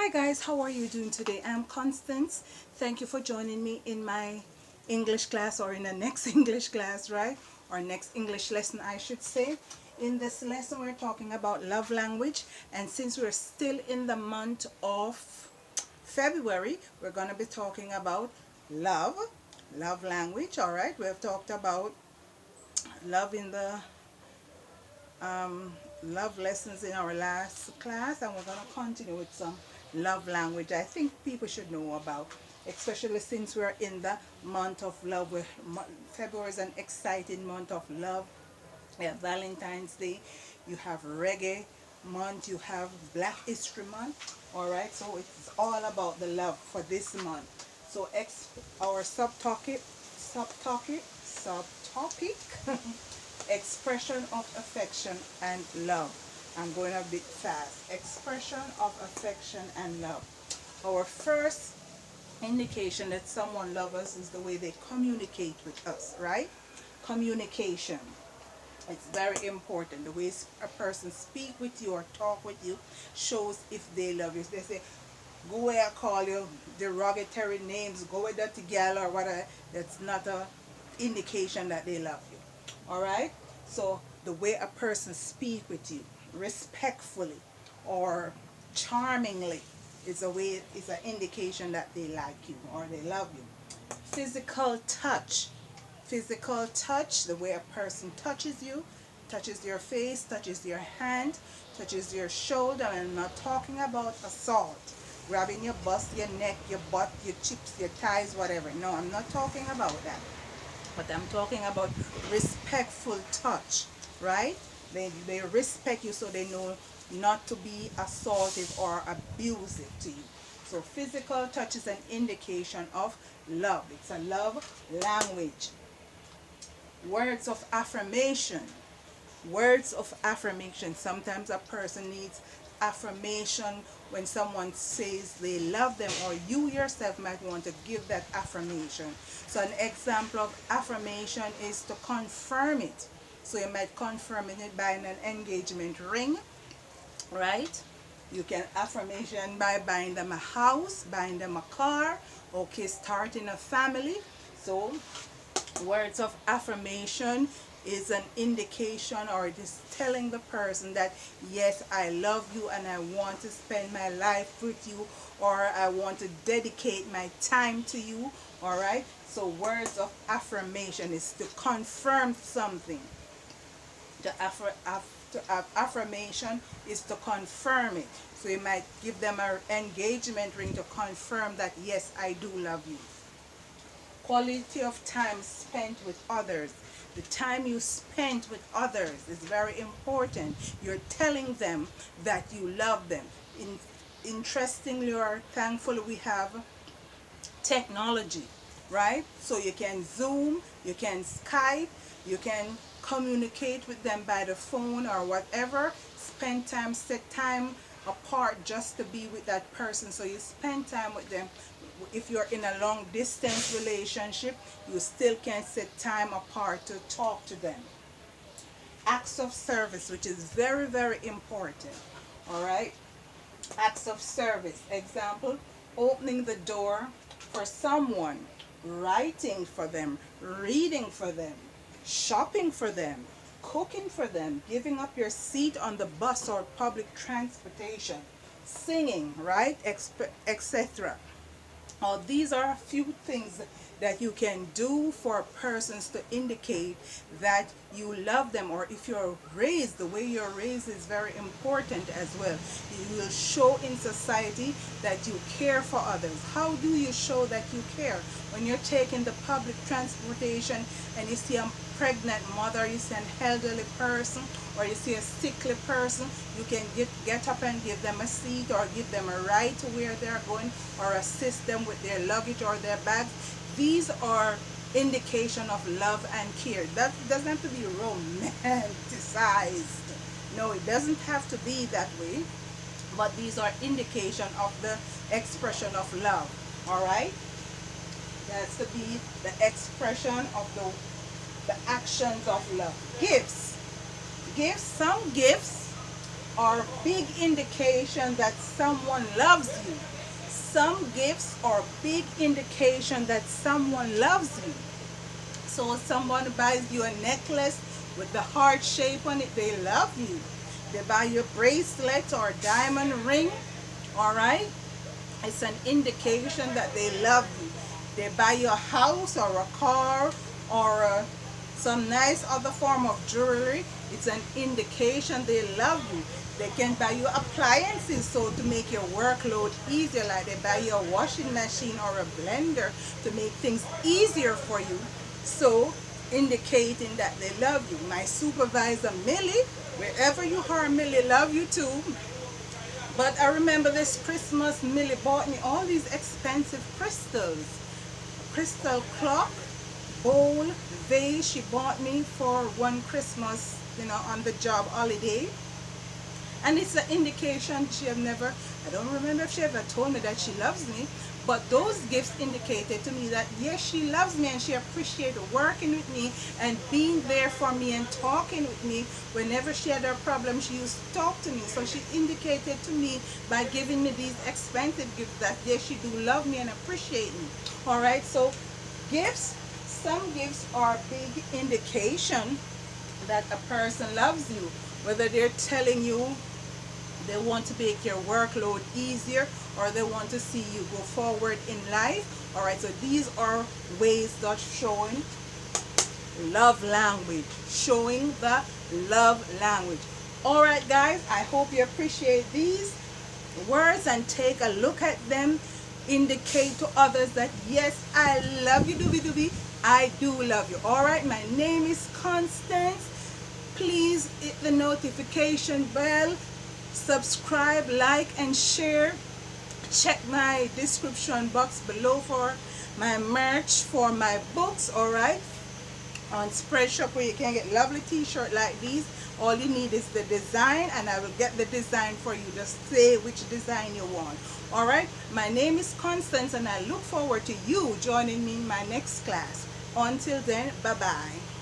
Hi guys, how are you doing today? I'm Constance. Thank you for joining me in my English class, or in the next English class, right? Or next English lesson, I should say. In this lesson, we're talking about love language, and since we're still in the month of February, we're going to be talking about love language. All right, we have talked about love in the love lessons in our last class, and we're going to continue with some love language I think people should know about, especially since we're in the month of love. February is an exciting month of love. You have Valentine's Day, you have Reggae month, you have Black History Month. All right, so it's all about the love for this month. So our subtopic expression of affection and love. I'm going a bit fast. Expression of affection and love. Our first indication that someone loves us is the way they communicate with us, right? Communication. It's very important. The way a person speak with you or talk with you shows if they love you. They say, go where I call you derogatory names, go with that gal or whatever. That's not a indication that they love you. All right, so the way a person speak with you respectfully or charmingly is an indication that they like you or they love you. Physical touch. The way a person touches you, touches your face, touches your hand, touches your shoulder. And I'm not talking about assault, grabbing your bust, your neck, your butt, your chips, your thighs, whatever. No, I'm not talking about that. But I'm talking about respectful touch, right? They respect you, so they know not to be assaultive or abusive to you. So physical touch is an indication of love. It's a love language. Words of affirmation. Words of affirmation. Sometimes a person needs affirmation when someone says they love them, or you yourself might want to give that affirmation. So an example of affirmation is to confirm it. So you might confirm it by an engagement ring, right? You can affirmation by buying them a house, buying them a car, okay, starting a family. So words of affirmation is an indication, or it is telling the person that yes, I love you and I want to spend my life with you, or I want to dedicate my time to you. All right, so words of affirmation is to confirm something. Affirmation is to confirm it. So you might give them an engagement ring to confirm that yes, I do love you. Quality of time spent with others. The time you spent with others is very important. You're telling them that you love them. Interestingly or thankfully, we have technology, right? So you can Zoom, you can Skype, you can communicate with them by the phone or whatever. Spend time, set time apart just to be with that person. So you spend time with them. If you're in a long distance relationship, you still can set time apart to talk to them. Acts of service, which is very, very important. All right, acts of service. Example, opening the door for someone, writing for them, reading for them, shopping for them, cooking for them, giving up your seat on the bus or public transportation, singing, right, etc. These are a few things that you can do for persons to indicate that you love them, or if you're raised, the way you're raised is very important as well. You will show in society that you care for others. How do you show that you care? When you're taking the public transportation and you see a pregnant mother, you see an elderly person, or you see a sickly person, you can get up and give them a seat or give them a ride to where they're going, or assist them with their luggage or their bags. These are indication of love and care. That doesn't have to be romanticized. No, it doesn't have to be that way. But these are indication of the expression of love. All right? That's to be the expression of the actions of love. Gifts. Some gifts are big indication that someone loves you. Some gifts are big indication that someone loves you. So someone buys you a necklace with the heart shape on it, they love you. They buy you a bracelet or a diamond ring, all right? It's an indication that they love you. They buy you a house or a car or some nice other form of jewelry. It's an indication they love you. They can buy you appliances so to make your workload easier, like they buy you a washing machine or a blender to make things easier for you. So indicating that they love you. My supervisor Millie, wherever you are, Millie, love you too. But I remember this Christmas, Millie bought me all these expensive crystals. Crystal clock, bowl, vase she bought me for one Christmas, you know, on the job holiday. And it's an indication she have never, I don't remember if she ever told me that she loves me, but those gifts indicated to me that yes, she loves me and she appreciated working with me and being there for me and talking with me. Whenever she had a problem, she used to talk to me. So she indicated to me by giving me these expensive gifts that yes, she do love me and appreciate me. All right, so gifts, some gifts are a big indication that a person loves you, whether they're telling you they want to make your workload easier or they want to see you go forward in life. All right, so these are ways that showing love language, showing the love language. All right, guys, I hope you appreciate these words and take a look at them. Indicate to others that yes, I love you, doobie doobie. I do love you. All right, my name is Constance. Please hit the notification bell, subscribe, like, and share. Check my description box below for my merch, for my books, all right? On Spreadshop, where you can get lovely t-shirt like these. All you need is the design, and I will get the design for you. Just say which design you want. All right? My name is Constance, and I look forward to you joining me in my next class. Until then, bye-bye.